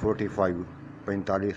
45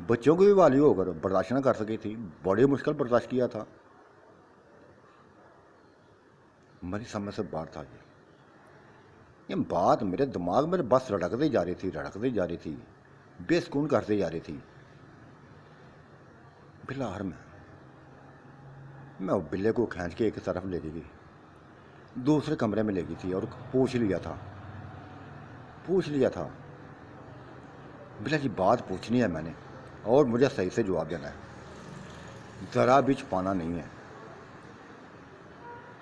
بچوں کو بھی والی ہو کر برداشت نہ کر سکی تھی، بڑی مشکل برداشت کیا تھا. میری سمجھ سے باہر تھا یہ بات میرے دماغ میں بس رڑکتی جا رہی تھی، بے سکون کرتے جا رہی تھی. بالآخر میں بلے کو کھینچ کے ایک طرف لے گئی، دوسرے کمرے میں لے گئی تھی اور پوچھ لیا تھا بلا جی بات پوچھنی ہے میں نے اور مجھے صحیح سے جواب دینا ہے، ذرا بھی چھپانا نہیں ہے.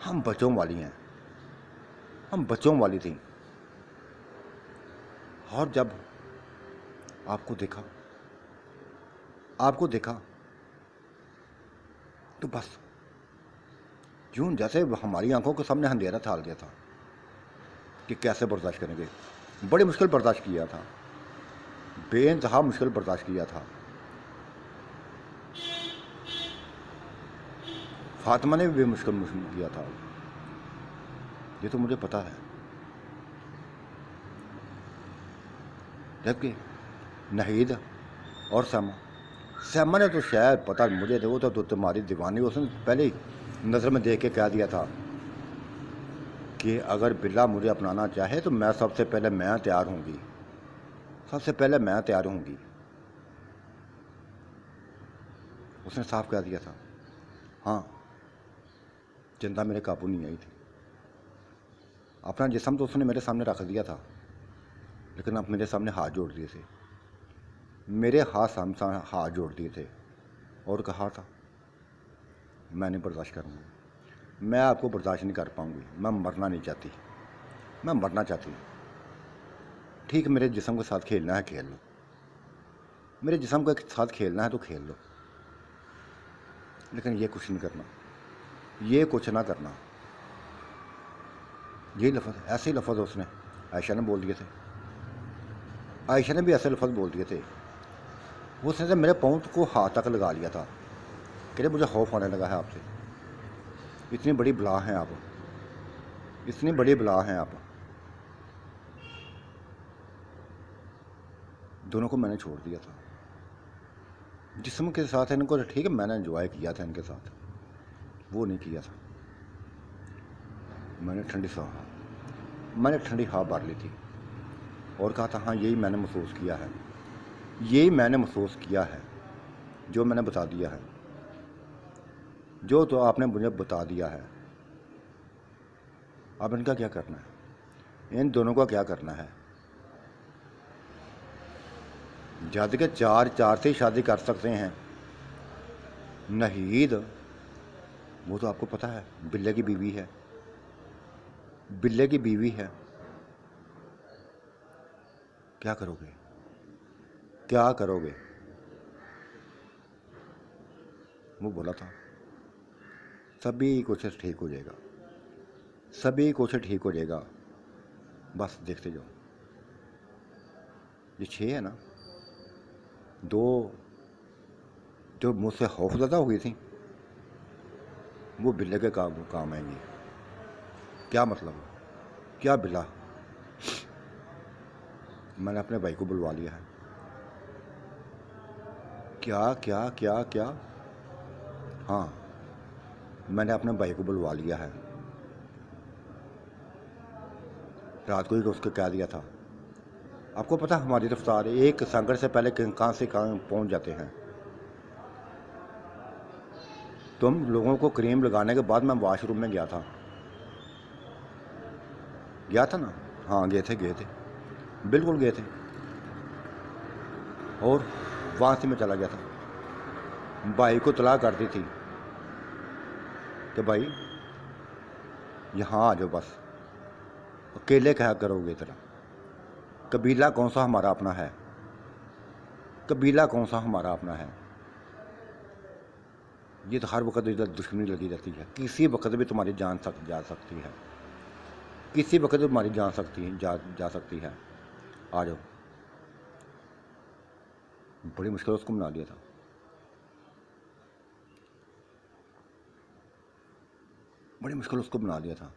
ہم بچوں والی تھیں، اور جب آپ کو دیکھا تو بس یوں جیسے ہماری آنکھوں کے سامنے اندھیرا ڈال دیا تھا کہ کیسے برداشت کریں گے. بڑی مشکل برداشت کیا تھا، بے انتہا مشکل برداشت کیا تھا. فاطمہ نے بھی مشکل کیا تھا، یہ تو مجھے پتا ہے. جبکہ نہید اور سیما نے تو شاید پتہ مجھے وہ تو تمہاری دیوانی، اس نے پہلے ہی نظر میں دیکھ کے کہہ دیا تھا کہ اگر بلا مجھے اپنانا چاہے تو میں سب سے پہلے تیار ہوں گی. اس نے صاف کہہ دیا تھا. ہاں، چنتا میرے قابو نہیں آئی تھی. اپنا جسم تو اس نے میرے سامنے رکھ دیا تھا، لیکن اب میرے سامنے ہاتھ جوڑ دیے تھے، ہاتھ جوڑ دیے تھے اور کہا تھا میں نہیں برداشت کروں گا، میں آپ کو برداشت نہیں کر پاؤں گی، میں مرنا چاہتی ہوں. ٹھیک، میرے جسم کے ساتھ کھیلنا ہے کھیل لو، میرے جسم کے ساتھ کھیلنا ہے تو کھیل لو، لیکن یہ کچھ نہ کرنا. یہ ایسے لفظ اس نے عائشہ نے بول دیے تھے. عائشہ نے بھی ایسے لفظ بول دیے تھے. اس نے میرے پاؤں کو ہاتھ تک لگا لیا تھا کہ مجھے خوف ہونے لگا ہے آپ سے، اتنی بڑی بلا ہیں آپ. دونوں کو میں نے چھوڑ دیا تھا. جسم کے ساتھ ان کو ٹھیک ہے میں نے انجوائے کیا تھا ان کے ساتھ، وہ نہیں کیا تھا. میں نے ٹھنڈی ہوا بھر لی تھی اور کہا تھا ہاں یہی میں نے محسوس کیا ہے جو میں نے بتا دیا ہے، جو تو آپ نے مجھے بتا دیا ہے. اب ان کا کیا کرنا ہے، ان دونوں کا کیا کرنا ہے؟ جد کے چار سے شادی کر سکتے ہیں. نہید وہ تو آپ کو پتا ہے بلے کی بیوی ہے. کیا کرو گے؟ وہ بولا تھا سبھی کچھ ٹھیک ہو جائے گا، بس دیکھتے جاؤ. یہ 6 ہے نا، 2 جو مجھ سے خوف زدہ ہوئی تھیں وہ بلے کے کام آئیں گی. کیا مطلب؟ کیا بلا؟ میں نے اپنے بھائی کو بلوا لیا ہے. کیا؟ ہاں، میں نے اپنے بھائی کو بلوا لیا ہے. رات کو ہی اس کو کہہ دیا تھا. آپ کو پتا ہماری رفتار ایک سنگڑ سے پہلے کہاں سے کہاں پہنچ جاتے ہیں. تم لوگوں کو کریم لگانے کے بعد میں واش روم میں گیا تھا نا. ہاں گئے تھے بالکل گئے تھے. اور وہاں سے میں چلا گیا تھا. بھائی کو اطلاع کر دی تھی کہ بھائی یہاں آ جاؤ، بس اکیلے کیا کرو گے اتنا. قبیلہ کون سا ہمارا اپنا ہے؟ یہ تو ہر وقت ادھر دشمنی لگی رہتی ہے. کسی وقت بھی تمہاری جان جا سکتی ہے. آ جاؤ. بڑی مشکل اس کو منا لیا تھا.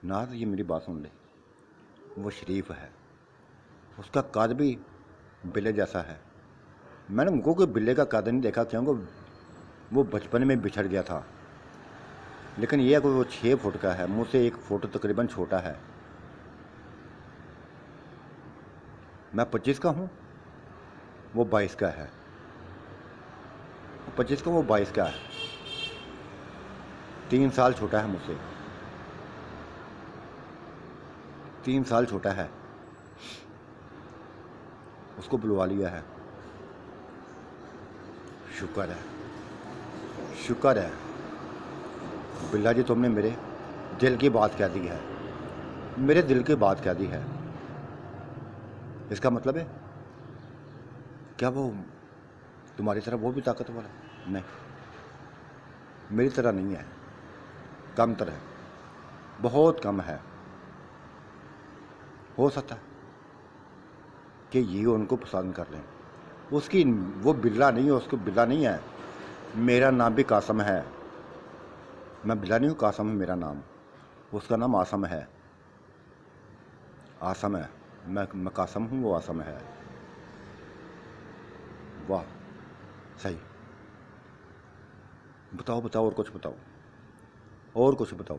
ناز یہ میری بات سن لے، وہ شریف ہے، اس کا قد بھی بلے جیسا ہے، میں نے ان کو بلے کا قد نہیں دیکھا کیونکہ وہ بچپن میں بچھڑ گیا تھا، لیکن یہ ہے کہ وہ 6 فٹ کا ہے، مجھ سے 1 فٹ تقریباً چھوٹا ہے. میں 25 کا ہوں، وہ 22 کا ہے. 25 کا وہ 22 کا ہے، 3 سال چھوٹا ہے مجھ سے، 3 سال چھوٹا ہے. اس کو بلوا لیا ہے. شکر ہے، شکر ہے بلا جی، تم نے میرے دل کی بات کہہ دی ہے، میرے دل کی بات کہہ دی ہے. اس کا مطلب ہے کیا وہ تمہاری طرح وہ بھی طاقتور ہے؟ نہیں، میری طرح نہیں ہے، کم تر ہے، بہت کم ہے. ہو سکتا ہے کہ یہ ان کو پسند کر لیں. اس کی وہ بلا نہیں ہے، اس کو بلا نہیں ہے. میرا نام بھی قاسم ہے، میں بلا نہیں ہوں، قاسم ہے میرا نام. اس کا نام آسم ہے، آسم ہے. میں قاسم ہوں، وہ آسم ہے. واہ، صحیح. بتاؤ بتاؤ، اور کچھ بتاؤ، اور کچھ بتاؤ.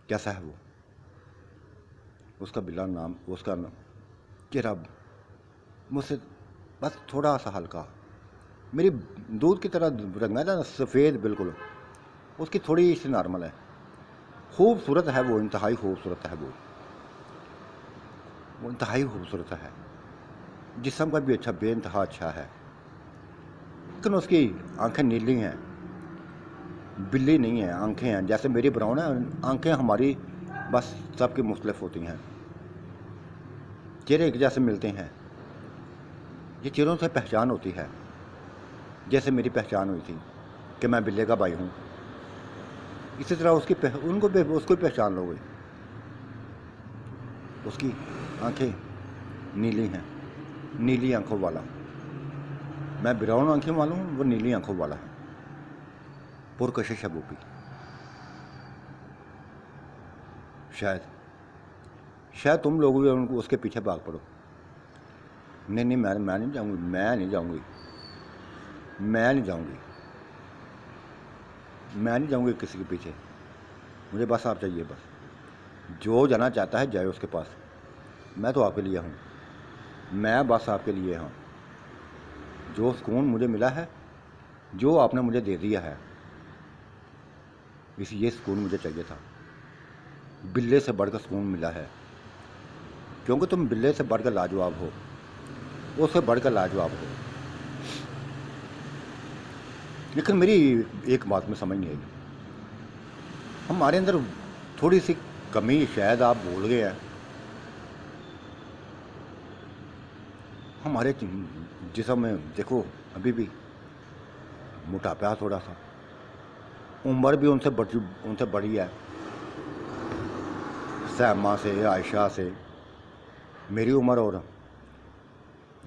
کیسا ہے وہ؟ اس کا بلا نام، اس کا نام کہ رب مجھ سے بس تھوڑا سا ہلکا، میری دودھ کی طرح رنگ ہے نا، سفید بالکل. اس کی تھوڑی سی نارمل ہے. خوبصورت ہے وہ، انتہائی خوبصورت ہے وہ انتہائی خوبصورت ہے. جسم کا بھی اچھا، بے انتہا اچھا ہے. لیکن اس کی آنکھیں نیلی ہیں، بلی نہیں ہیں، آنکھیں ہیں. جیسے میری براؤن ہے، آنکھیں ہماری بس سب کی مختلف ہوتی ہیں. چہرے ایک جیسے ملتے ہیں، یہ چہروں سے پہچان ہوتی ہے. جیسے میری پہچان ہوئی تھی کہ میں بلے کا بھائی ہوں، اسی طرح اس کو پہچان لو گئی. اس کی آنکھیں نیلی ہیں، نیلی آنکھوں والا. میں براؤن آنکھوں والا ہوں، وہ نیلی آنکھوں والا ہے. پرکشش ہے وہ بھی. شاید تم لوگ بھی اس کے پیچھے بھاگ پڑو. نہیں، میں نہیں جاؤں گی، میں نہیں جاؤں گی، میں نہیں جاؤں گی، میں نہیں جاؤں گی کسی کے پیچھے. مجھے بس آپ چاہیے، بس جو جانا چاہتا ہے جائے اس کے پاس. میں تو آپ کے لیے ہوں، میں بس آپ کے لیے ہوں. جو سکون مجھے ملا ہے، جو آپ نے مجھے دے دیا ہے، یہ سکون مجھے چاہیے تھا. بلے سے بڑھ کر سکون ملا ہے، کیونکہ تم بلے سے بڑھ کر لاجواب ہو، اس سے بڑھ کر لاجواب ہو. لیکن میری ایک بات میں سمجھ نہیں آئی، ہمارے اندر تھوڑی سی کمی شاید آپ بھول گئے ہیں. ہمارے جسم میں دیکھو ابھی بھی موٹاپا ہے تھوڑا سا. عمر بھی ان سے بڑی ہے، سیمہ سے، عائشہ سے. میری عمر اور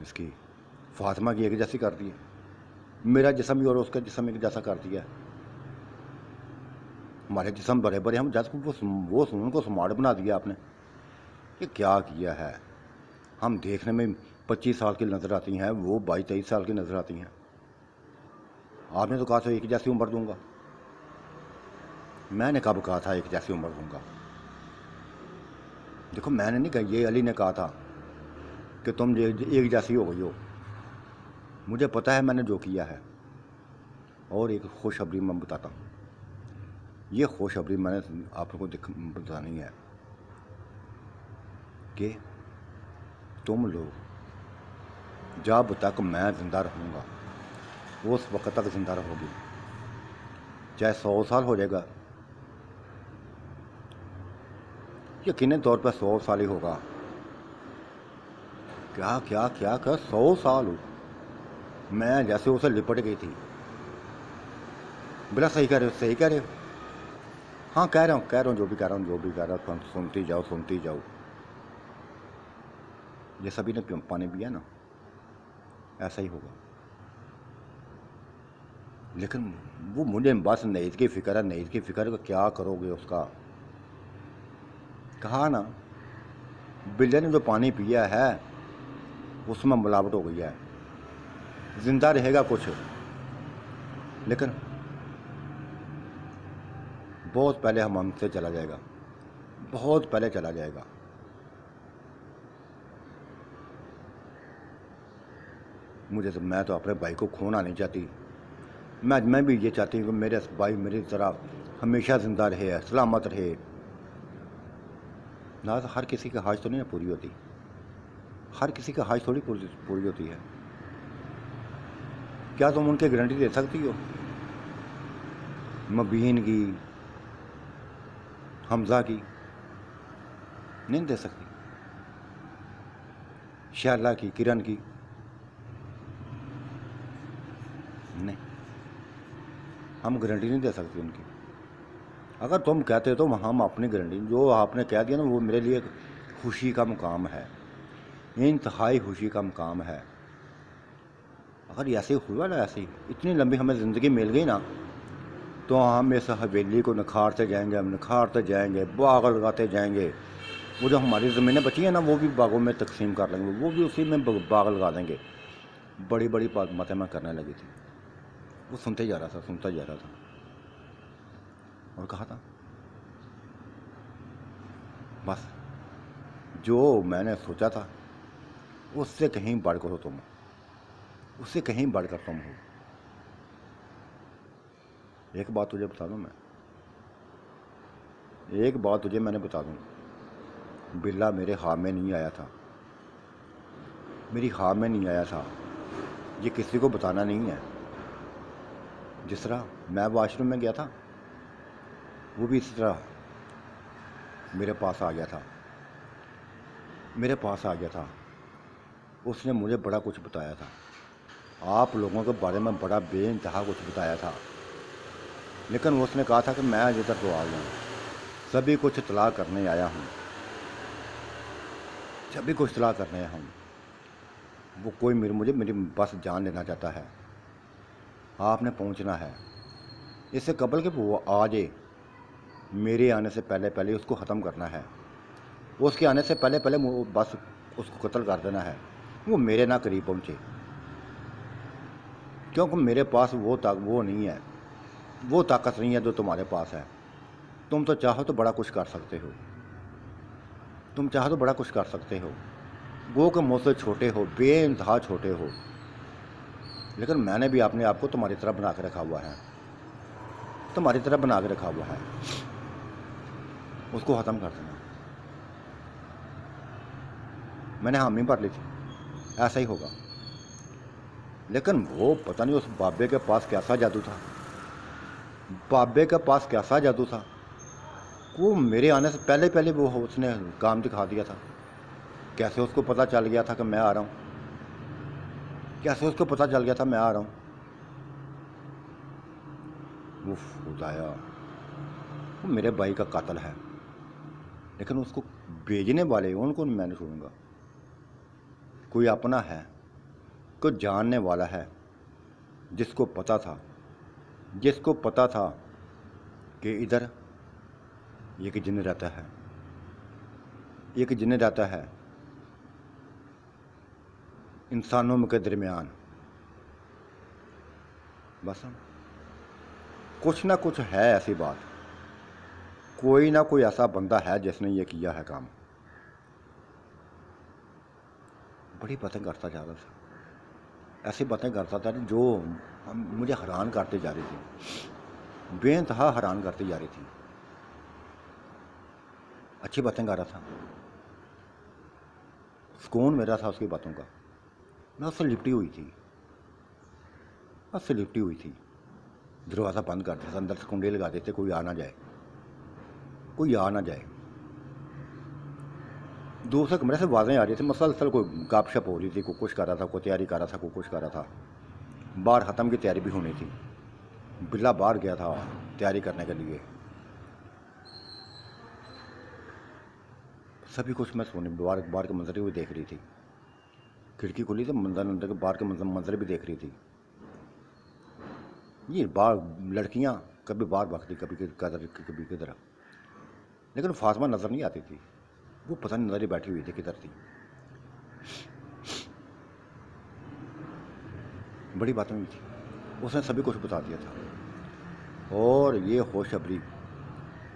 اس کی فاطمہ کی ایک جیسی کر دی ہے. میرا جسم بھی اور اس کا جسم ایک جیسا کر دیا ہے. ہمارے جسم بڑے بڑے، ہم جیسے وہ ان کو سمارٹ بنا دیا آپ نے. یہ کیا کیا ہے؟ ہم دیکھنے میں 25 سال کی نظر آتی ہیں، وہ 22-23 سال کی نظر آتی ہیں. آپ نے تو کہا تھا ایک جیسی عمر دوں گا. میں نے کب کہا تھا ایک جیسی عمر دوں گا؟ دیکھو میں نے نہیں کہا، یہ علی نے کہا تھا کہ تم ایک جیسی ہو گئی ہو. مجھے پتہ ہے میں نے جو کیا ہے. اور ایک خوشخبری میں بتاتا ہوں، یہ خوشخبری میں نے آپ کو بتانی ہے کہ تم لوگ جب تک میں زندہ رہوں گا، اس وقت تک زندہ رہو گی. چاہے 100 سال ہو جائے گا، یقیناً طور پر 100 سال ہی ہوگا. کیا کیا کیا کیا 100 سال ہو. میں جیسے اسے لپٹ گئی تھی. بلا صحیح کہہ رہے ہو. ہاں کہہ رہا ہوں جو بھی کہہ رہا ہوں سنتی جاؤ. یہ سبھی نے پانی پیا نا، ایسا ہی ہوگا. لیکن وہ مجھے بس نیت کی فکر ہے، نیت کی فکر کا کیا کرو گے اس کا. کہا نا، بلے نے جو پانی پیا ہے اس میں ملاوٹ ہو گئی ہے. زندہ رہے گا کچھ، لیکن بہت پہلے ہم سے چلا جائے گا، بہت پہلے چلا جائے گا. میں تو اپنے بھائی کو کھونا نہیں چاہتی. میں بھی یہ چاہتی ہوں کہ میرے بھائی میری طرح ہمیشہ زندہ رہے، سلامت رہے. نہ ہر کسی کی خواہش تو نہیں پوری ہوتی، ہر کسی کی خواہش تھوڑی پوری ہوتی ہے. کیا تم ان کی گارنٹی دے سکتی ہو؟ مبین کی، حمزہ کی نہیں دے سکتی. شیلہ کی، کرن کی نہیں، ہم گارنٹی نہیں دے سکتے ان کی. اگر تم کہتے تو ہم اپنی گارنٹی، جو آپ نے کہہ دیا نا، وہ میرے لیے خوشی کا مقام ہے، انتہائی خوشی کا مقام ہے. اگر ایسے ہوا نا، ایسی اتنی لمبی ہمیں زندگی مل گئی نا، تو ہم اس حویلی کو نکھارتے جائیں گے، ہم نکھارتے جائیں گے، باغ لگاتے جائیں گے. وہ جو ہماری زمینیں بچی ہیں نا، وہ بھی باغوں میں تقسیم کر لیں گے، وہ بھی اسی میں باغ لگا دیں گے. بڑی بڑی باتیں میں کرنے لگی تھی. وہ سنتے جا رہا تھا اور کہا تھا بس جو میں نے سوچا تھا اس سے کہیں بڑھ کر ہو تم، اس سے کہیں بڑھ کر تم ہو. ایک بات تجھے بتا دوں، میں نے بتا دوں، بلا میرے خواب میں نہیں آیا تھا، میری خواب میں نہیں آیا تھا. یہ کسی کو بتانا نہیں ہے. جس طرح میں واش روم میں گیا تھا، وہ بھی اسی طرح میرے پاس آ گیا تھا. اس نے مجھے بڑا کچھ بتایا تھا، آپ لوگوں کے بارے میں بڑا بے انتہا کچھ بتایا تھا. لیکن اس نے کہا تھا کہ میں ادھر تو آ گیا ہوں، سبھی کچھ اطلاع کرنے آیا ہوں. وہ کوئی میری بس جان لینا چاہتا ہے. آپ نے پہنچنا ہے. اس سے قبل کہ وہ آ جائے، میرے آنے سے پہلے اس کو ختم کرنا ہے. اس کے آنے سے پہلے بس اس کو قتل کر دینا ہے. وہ میرے نہ قریب پہنچے، کیونکہ میرے پاس وہ نہیں ہے، وہ طاقت نہیں ہے جو تمہارے پاس ہے. تم تو چاہو تو بڑا کچھ کر سکتے ہو، وہ کہ مجھ سے چھوٹے ہو، بے انتہا چھوٹے ہو. لیکن میں نے بھی اپنے آپ کو تمہاری طرح بنا کے رکھا ہوا ہے، اس کو ختم کر دینا. میں نے حامی بھر لی تھی، ایسا ہی ہوگا. لیکن وہ پتہ نہیں اس بابے کے پاس کیسا جادو تھا، وہ میرے آنے سے پہلے وہ اس نے کام دکھا دیا تھا. کیسے اس کو پتہ چل گیا تھا کہ میں آ رہا ہوں؟ وہ خدایا، وہ میرے بھائی کا قاتل ہے. لیکن اس کو بھیجنے والے ان کو میں نہیں چھوڑوں گا. کوئی اپنا ہے، کوئی جاننے والا ہے، جس کو پتا تھا کہ ادھر ایک جن رہتا ہے انسانوں کے درمیان. بس کچھ نہ کچھ ہے ایسی بات، کوئی نہ کوئی ایسا بندہ ہے جس نے یہ کیا ہے کام. بڑی باتیں کرتا جا رہا تھا، ایسی باتیں کرتا تھا جو مجھے حیران کرتے جا رہی تھی، بے انتہا حیران کرتے جا رہی تھی. اچھی باتیں کر رہا تھا، سکون میرا تھا اس کی باتوں کا. میں اس سے لپٹی ہوئی تھی. دروازہ بند کر دیتا، اندر سے کنڈی لگا دیتے، کوئی آ نہ جائے. دوسرے کمرے سے آوازیں آ رہی تھی، مسلسل کوئی گپ شپ ہو رہی تھی، کوئی کچھ کر رہا تھا، کوئی تیاری کر رہا تھا، کوئی کچھ کر رہا تھا. باہر ختم کی تیاری بھی ہونی تھی. بلا باہر گیا تھا تیاری کرنے کے لیے. سبھی کچھ میں سونے باہر کے منظر بھی دیکھ رہی تھی. کھڑکی کھلی تو اندر کے باہر کے منظر بھی دیکھ رہی تھی. یہ باہر لڑکیاں کبھی باہر بھاگتی، کبھی کدھر. لیکن فاطمہ نظر نہیں آتی تھی. وہ پتہ نہیں نظر ہی بیٹھی ہوئی تھی کدھر تھی. بڑی باتیں ہوئی تھی، اس نے سبھی کچھ بتا دیا تھا، اور یہ خوش خبری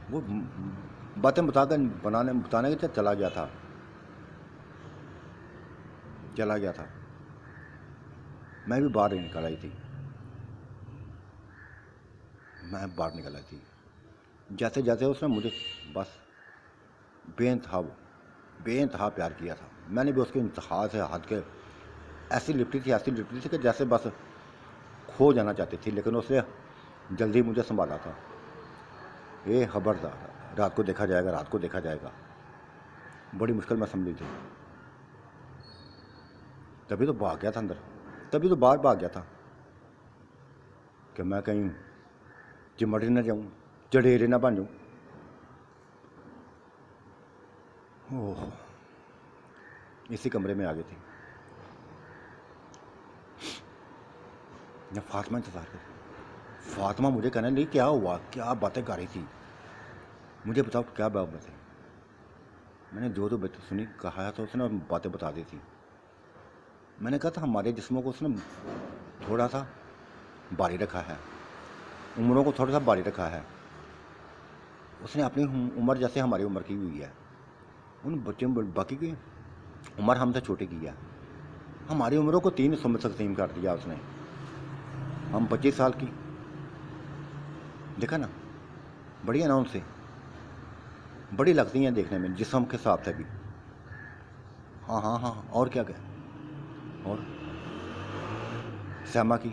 وہ باتیں بتانے کے چلا گیا تھا، میں بھی باہر نکل آئی تھی، جیسے جیسے اس نے مجھے بس بے انتہا پیار کیا تھا، میں نے بھی اس کے انتہا سے حد کے ایسی لپٹی تھی کہ جیسے بس کھو جانا چاہتی تھی، لیکن اس نے جلدی مجھے سنبھالا تھا، خبردار، رات کو دیکھا جائے گا، بڑی مشکل میں سمجھی تھی، تبھی تو بھاگ گیا تھا اندر، تبھی تو باہر بھاگ گیا تھا کہ میں کہیں چمڑ نہ جاؤں، چڑیرے نہ بن جاؤں۔ اسی کمرے میں آ گئی تھی، میں فاطمہ انتظار کر، فاطمہ مجھے کہنے لگی کیا ہوا، کیا باتیں کر رہی تھی، مجھے بتاؤ کیا بات ہے۔ میں نے جو سنی کہا تھا اس نے باتیں بتا دی تھی، میں نے کہا تھا ہمارے جسموں کو اس نے تھوڑا سا باری رکھا ہے، عمروں کو تھوڑا سا باری رکھا ہے، اس نے اپنی عمر جیسے ہماری عمر کی ہوئی ہے، ان بچوں باقی کی عمر ہم سے چھوٹی کی ہے، ہماری عمروں کو 3 حصوں میں تقسیم کر دیا اس نے، ہم 25 سال کی، دیکھا نا، بڑی ہے نا، ان سے بڑی لگتی ہیں دیکھنے میں جسم کے حساب سے بھی، ہاں، اور کیا کہ اور سیما کی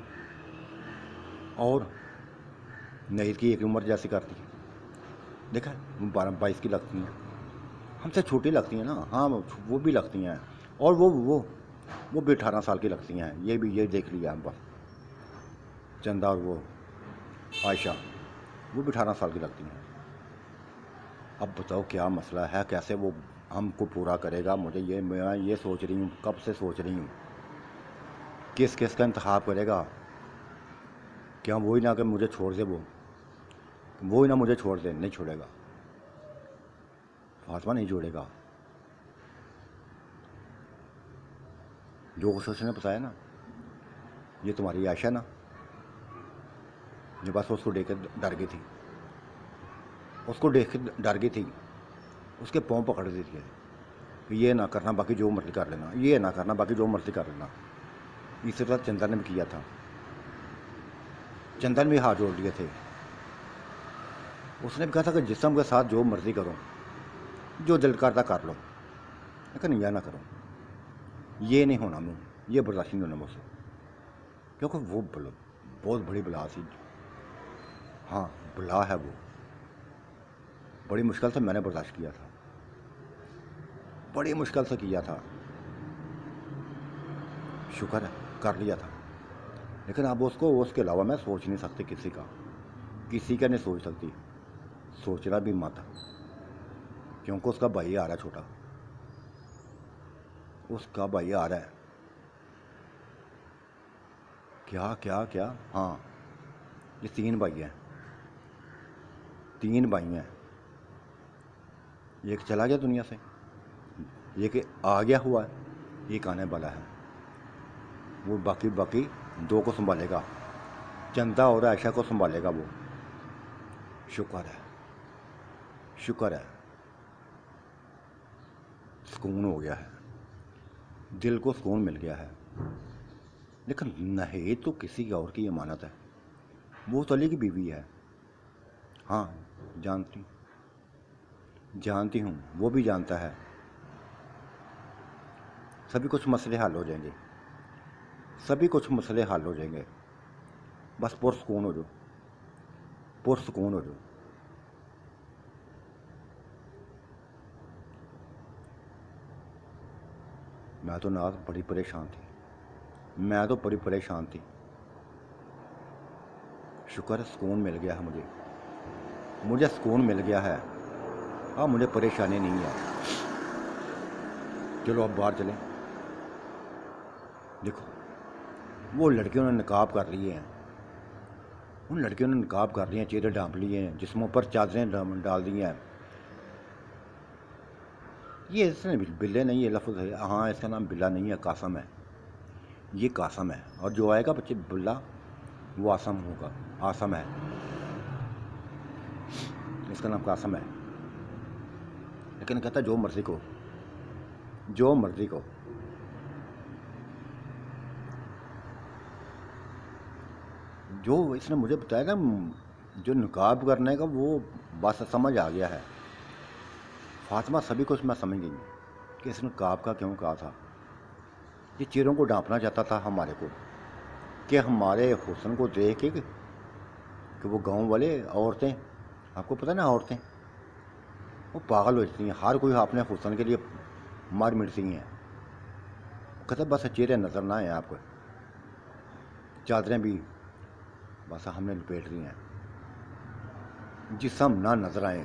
اور نعید کی ایک عمر جیسی کرتی ہے، دیکھا 12-22 کی لگتی ہیں، ہم سے چھوٹی لگتی ہیں نا، ہاں وہ بھی لگتی ہیں، اور وہ بھی 18 سال کی لگتی ہیں، یہ دیکھ لیا ہم بس، چندہ اور وہ عائشہ وہ بھی 18 سال کی لگتی ہیں۔ اب بتاؤ کیا مسئلہ ہے، کیسے وہ ہم کو پورا کرے گا، میں یہ سوچ رہی ہوں، کب سے سوچ رہی ہوں، کس کا انتخاب کرے گا، کیا وہی نہ کہ مجھے چھوڑ دے، وہی نہ مجھے چھوڑ دے، نہیں چھوڑے گا، فاطمہ نہیں چھوڑے گا، جو کچھ اس نے بتایا نا، یہ تمہاری عائشہ نا، یہ بس اس کو دیکھ کے ڈر گئی تھی، اس کے پاؤں پکڑ دی تھی، یہ نہ کرنا باقی جو مرضی کر لینا، اسی طرح چندر نے بھی کیا تھا، چندر بھی ہاتھ جوڑ لیے تھے، اس نے بھی کہا تھا کہ جسم کے ساتھ جو مرضی کرو، جو دل کرتا کر لو، لیکن یہ نہ کرو، یہ نہیں ہونا، یہ برداشت نہیں ہونا مجھ سے، کیونکہ وہ بہت بڑی بلا تھی، ہاں بلا ہے، وہ بڑی مشکل سے میں نے برداشت کیا تھا، بڑی مشکل سے کیا تھا، شکر ہے کر لیا تھا، لیکن اب اس کے علاوہ میں سوچ نہیں سکتی، کسی کا نہیں سوچ سکتی، سوچنا بھی مت، کیونکہ اس کا بھائی آ رہا ہے چھوٹا، کیا ہاں، یہ 3 بھائی ہیں، ایک چلا گیا دنیا سے، ایک آ گیا ہوا ہے، ایک آنے والا ہے، وہ باقی 2 کو سنبھالے گا، چندہ اور عائشہ کو سنبھالے گا وہ، شکر ہے، سکون ہو گیا ہے، دل کو سکون مل گیا ہے، لیکن نعید تو کسی اور کی امانت ہے، وہ تو علی کی بیوی ہے، ہاں جانتی ہوں، وہ بھی جانتا ہے، سبھی کچھ مسئلے حل ہو جائیں گے، بس پرسکون ہو جاؤ، میں تو ناز بڑی پریشان تھی، شکر ہے سکون مل گیا ہے، مجھے سکون مل گیا ہے، اب مجھے پریشانی نہیں ہے، چلو اب باہر چلیں، دیکھو وہ لڑکیوں نے نقاب کر لیے ہیں، چہرے ڈھانپ لیے ہیں، جسموں پر چادریں ڈال دی ہیں، یہ اس نے بلے نہیں، یہ لفظ ہے، ہاں اس کا نام بلا نہیں ہے، قاسم ہے، یہ قاسم ہے، اور جو آئے گا بچے بلا وہ آسم ہوگا، آسم ہے، اس کا نام قاسم ہے، لیکن کہتا جو مرضی کو، جو مرضی کو۔ جو اس نے مجھے بتایا نا جو نقاب کرنے کا، وہ بس سمجھ آ گیا ہے۔ فاطمہ سبھی کچھ میں سمجھ گئی کہ اس نے نقاب کا کیوں کہا تھا۔ یہ چیروں کو ڈانپنا چاہتا تھا ہمارے کو، کہ ہمارے حسن کو دیکھ کے کہ وہ گاؤں والے عورتیں، آپ کو پتہ نا عورتیں وہ پاگل ہو جاتی ہیں، ہر کوئی اپنے حسن کے لیے مار مٹتی ہیں۔ کہتا بس چہرے نظر نہ آئیں آپ کو، چادریں بھی بس ہم نے لپیٹ دی ہیں، جسم نہ نظر آئیں،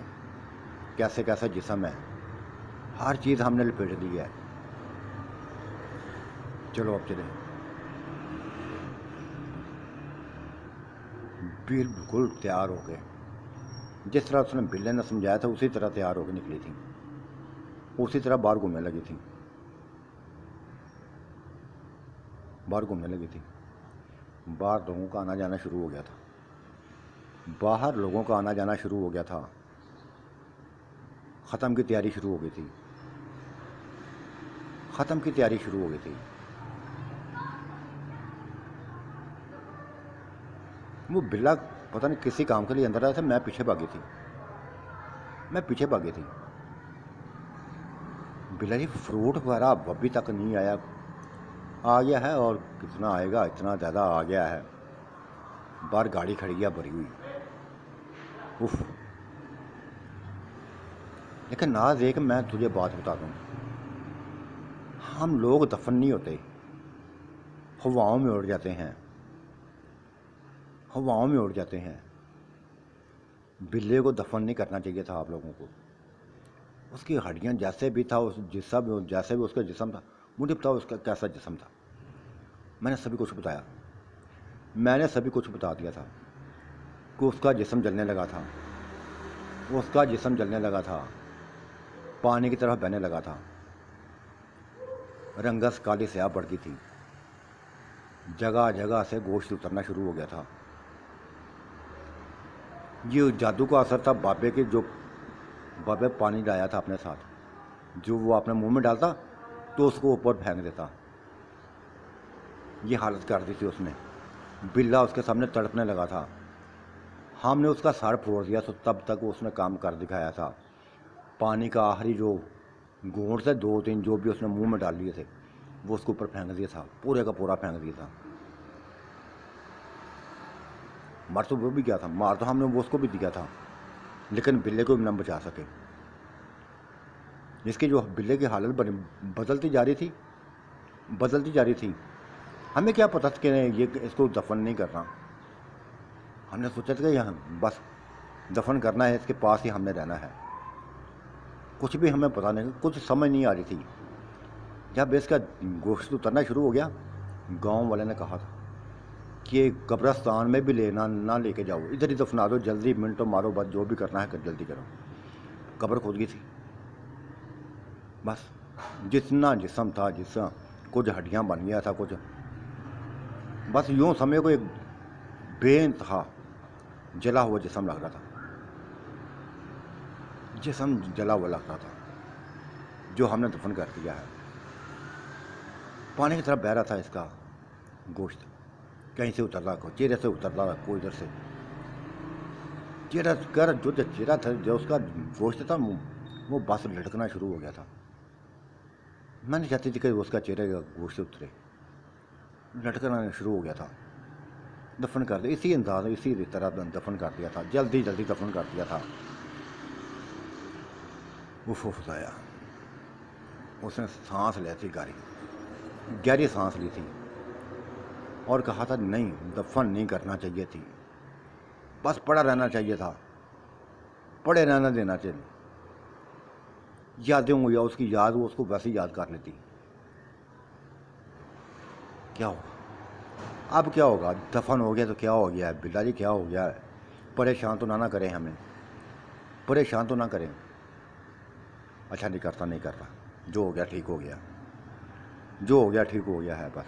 کیسے کیسے جسم ہے، ہر چیز ہم نے لپیٹ دی ہے۔ چلو اب چلیں، بالکل تیار ہو گئے، جس طرح اس نے بلے نے سمجھایا تھا اسی طرح تیار ہو کے نکلی تھی، اسی طرح باہر گھومنے لگی تھی، باہر گھومنے لگی تھی۔ باہر لوگوں کا آنا جانا شروع ہو گیا تھا، باہر لوگوں کا آنا جانا شروع ہو گیا تھا، ختم کی تیاری شروع ہو گئی تھی، ختم کی تیاری شروع ہو گئی تھی۔ وہ بلا پتہ نہیں کسی کام کے لیے اندر آیا تھا، میں پیچھے بھاگی تھی، میں پیچھے بھاگی تھی۔ بلا جی فروٹ وغیرہ ابھی تک نہیں آیا، آ گیا ہے، اور کتنا آئے گا، اتنا زیادہ آ گیا ہے، باہر گاڑی کھڑی ہے بھری ہوئی، اف۔ لیکن ناز ایک میں تجھے بات بتا دوں، ہم لوگ دفن نہیں ہوتے، ہواؤں میں اڑ جاتے ہیں، ہواؤں میں اڑ جاتے ہیں۔ بلے کو دفن نہیں کرنا چاہیے تھا آپ لوگوں کو، اس کی ہڈیاں جیسے بھی تھا، اس جسم جیسے بھی اس کا جسم تھا، مجھے بتاؤ اس کا کیسا جسم تھا۔ میں نے سبھی کچھ بتایا، میں نے سبھی کچھ بتا دیا تھا کہ اس کا جسم جلنے لگا تھا، اس کا جسم جلنے لگا تھا، پانی کی طرف بہنے لگا تھا، رنگس کالی سیاہ پڑ گئی تھی، جگہ جگہ سے گوشت اترنا شروع ہو گیا تھا۔ یہ جادو کا اثر تھا بابے کے، جو بابے پانی لایا تھا اپنے ساتھ، جو وہ اپنے منہ میں ڈالتا تو اس کو اوپر پھینک دیتا، یہ حالت کر دی تھی اس نے۔ بلا اس کے سامنے تڑپنے لگا تھا، ہم نے اس کا سر پھوڑ دیا، تو تب تک اس نے کام کر دکھایا تھا۔ پانی کا آخری جو گھونٹ تھے، 2-3 جو بھی اس نے منہ میں ڈال لیے تھے، وہ اس کے اوپر پھینک دیا تھا، پورے کا پورا پھینک دیا تھا۔ مر تو وہ بھی گیا تھا، مار تو ہم نے وہ اس کو بھی دیا تھا، لیکن بلے کو بھی نہ بچا سکے۔ جس کی جو بلے کی حالت بدلتی جا رہی تھی، بدلتی جا رہی تھی، ہمیں کیا پتہ تھا کہ یہ اس کو دفن نہیں کرنا، ہم نے سوچا تھا کہ یہاں بس دفن کرنا ہے، اس کے پاس ہی ہم نے رہنا ہے، کچھ بھی ہمیں پتہ نہیں، کچھ سمجھ نہیں آ رہی تھی۔ جب اس کا گوشت اترنا شروع ہو گیا، گاؤں والے نے کہا تھا کہ قبرستان میں بھی نہ لے کے جاؤ، ادھر ہی دفنا دو، جلدی منٹو مارو، بس جو بھی کرنا ہے جلدی کرو۔ قبر کھود گئی تھی، بس جتنا جسم تھا، جسم کچھ ہڈیاں بن گیا تھا، کچھ بس یوں سمجھو کہ ایک بے انتہا جلا ہوا جسم لگ رہا تھا، جسم جلا ہوا لگتا تھا، جو ہم نے دفن کر دیا ہے۔ پانی کی طرف بہہ رہا تھا اس کا گوشت، کہیں سے اترتا، چہرے سے اترتا، کوئی ادھر سے چہرہ کر، جو چہرہ تھا، جو اس کا گوشت تھا، وہ بس لٹکنا شروع ہو گیا تھا۔ میں نہیں چاہتی تھی کہ اس کا چہرے کا گوشت اترے، لٹکنا شروع ہو گیا تھا۔ دفن کر دیا اسی انداز، اسی طرح دفن کر دیا تھا، جلدی جلدی دفن کر دیا تھا۔ وہ پھسایا، اس نے سانس لی تھی، گہری سانس لی تھی، اور کہا تھا نہیں، دفن نہیں کرنا چاہیے تھی، بس پڑا رہنا چاہیے تھا، پڑے رہنا دینا چاہیے، یادیں ہوں یا اس کی یاد وہ اس کو ویسے یاد کر لیتی۔ کیا ہوگا اب، کیا ہوگا، دفن ہو گیا تو کیا ہو گیا ہے بلا جی، کیا ہو گیا ہے، پریشان تو نہ کریں ہمیں، پریشان تو نہ کریں۔ اچھا نہیں کرتا، جو ہو گیا ٹھیک ہو گیا، جو ہو گیا ٹھیک ہو گیا ہے، بس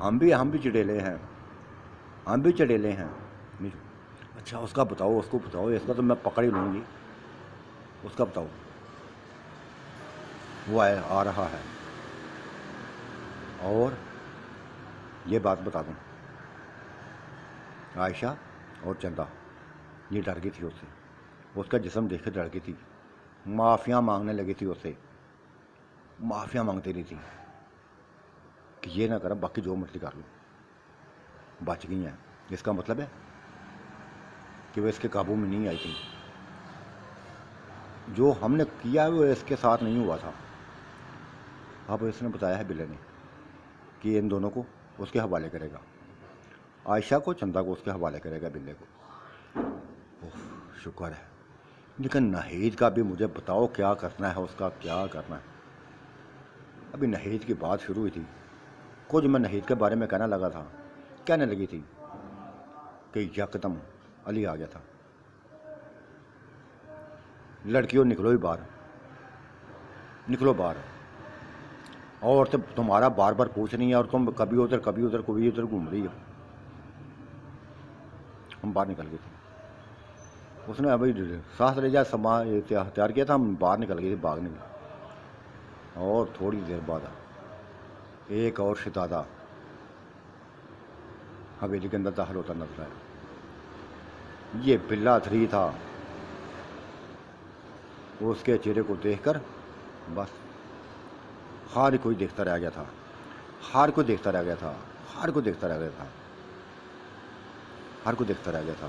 ہم بھی چڑیلے ہیں، ہم بھی چڑیلے ہیں۔ اچھا اس کا بتاؤ، اس کو بتاؤ، اس کا تو میں پکڑ ہی لوں گی، اس کا بتاؤ۔ وہ آ رہا ہے، اور یہ بات بتا دوں، عائشہ اور چندہ یہ ڈر گئی تھی اس سے، اس کا جسم دیکھ کے ڈر گئی تھی، معافیاں مانگنے لگی تھی اس سے، معافیاں مانگتی رہی تھی کہ یہ نہ کرا، باقی جو مرضی کر لو، بچ گئی ہیں۔ اس کا مطلب ہے کہ وہ اس کے قابو میں نہیں آئی تھی، جو ہم نے کیا وہ اس کے ساتھ نہیں ہوا تھا۔ اب اس نے بتایا ہے بلے نے کہ ان دونوں کو اس کے حوالے کرے گا، عائشہ کو، چندہ کو اس کے حوالے کرے گا بلے کو۔ شکر ہے، لیکن ناہید کا بھی مجھے بتاؤ کیا کرنا ہے، اس کا کیا کرنا ہے۔ ابھی ناہید کی بات شروع ہوئی تھی، کچھ میں ناہید کے بارے میں کہنے لگی تھی کہ یکدم علی آ گیا تھا، لڑکیوں نکلو ہی باہر، نکلو باہر، اور تمہارا بار بار پوچھ نہیں ہے، اور تم کبھی ادھر کبھی ادھر کبھی ادھر گھوم رہی ہو۔ ہم باہر نکل گئے تھے، اس نے ابھی سانس لے جا سما اختیار کیا تھا، ہم باہر نکل گئے تھے، بھاگ نکلے، اور تھوڑی دیر بعد ایک اور شہزادہ حویلی کے اندر داخل ہوتا نظر آیا۔ یہ بلا تھری تھا، اس کے چہرے کو دیکھ کر بس ہر کوئی دیکھتا رہ گیا تھا، ہر کوئی دیکھتا رہ گیا تھا، ہر کوئی دیکھتا رہ گیا تھا، ہر کوئی دیکھتا رہ گیا تھا۔